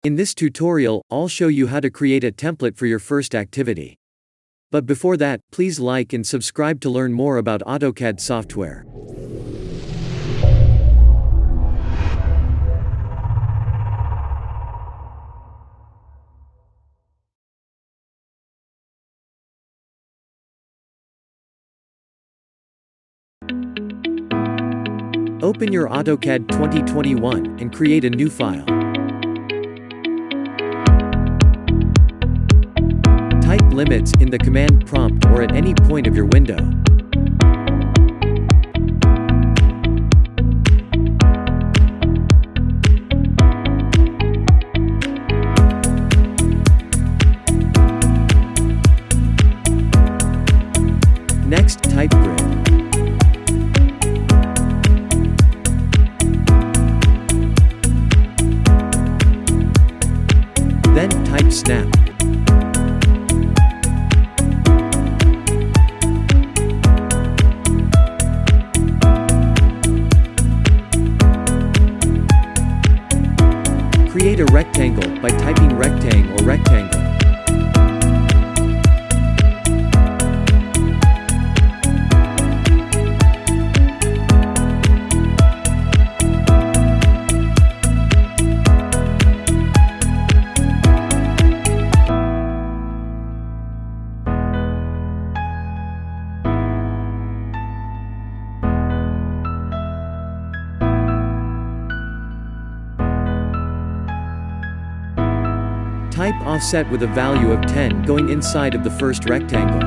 In this tutorial, I'll show you how to create a template for your first activity. But before that, please like and subscribe to learn more about AutoCAD software. Open your AutoCAD 2021 and create a new file. Type limits in the command prompt or at any point of your window. Next, type grid. Then, type snap. Create a rectangle by typing rectang or rectangle. Type offset with a value of 10 going inside of the first rectangle.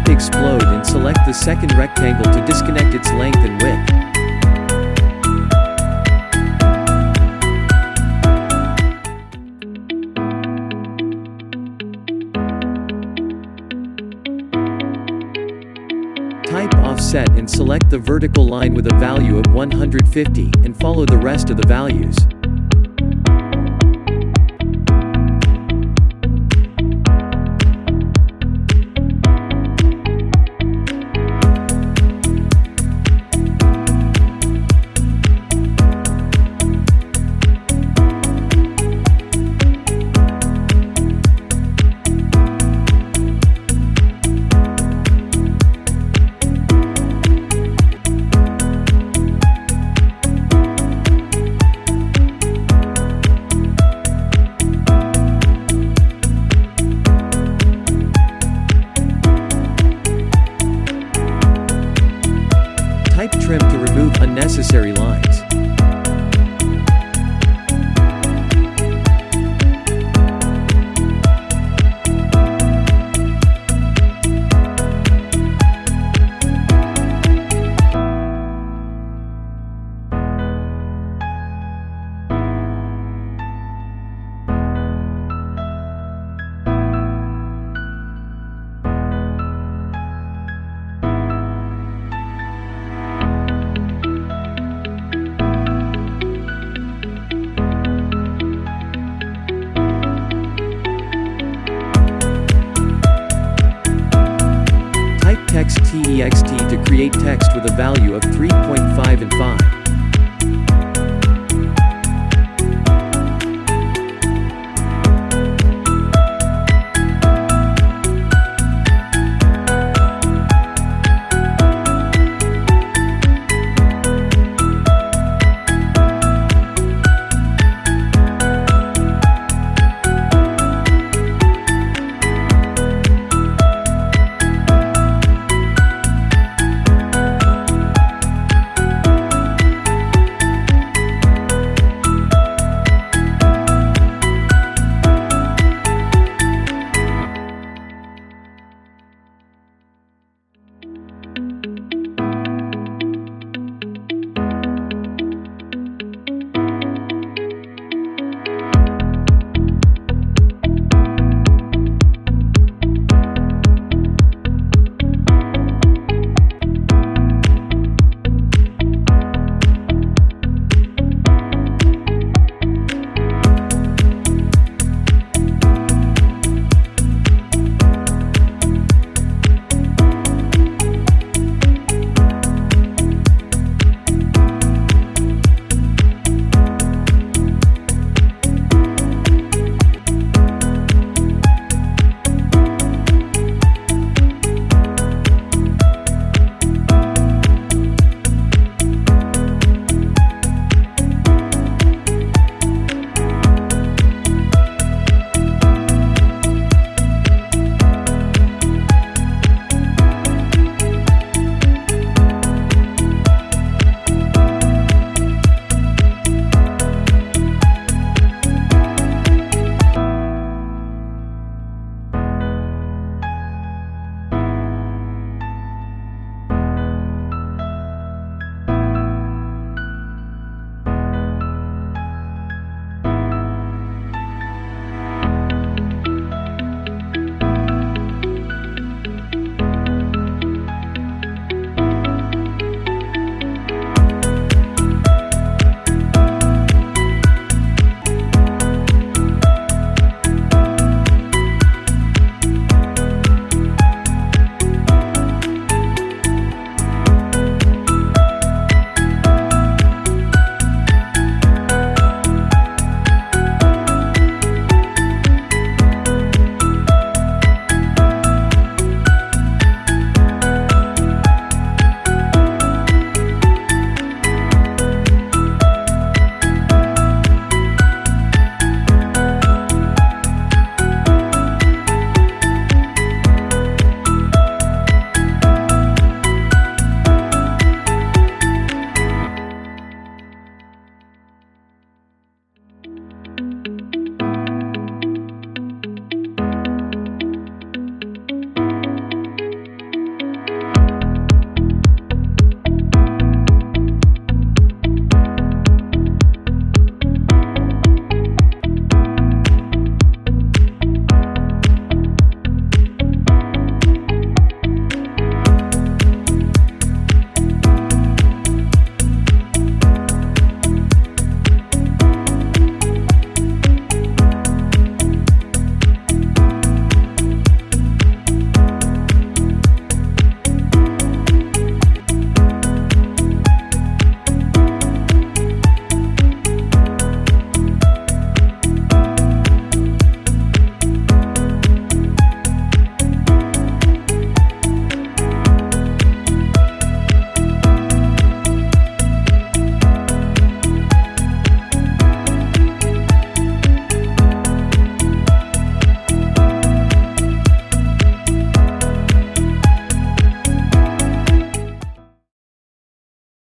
Explode and select the second rectangle to disconnect its length and width. Type offset and select the vertical line with a value of 150 and follow the rest of the values. Type trim to remove unnecessary lines. Text text to create text with a value of 3.5 and 5.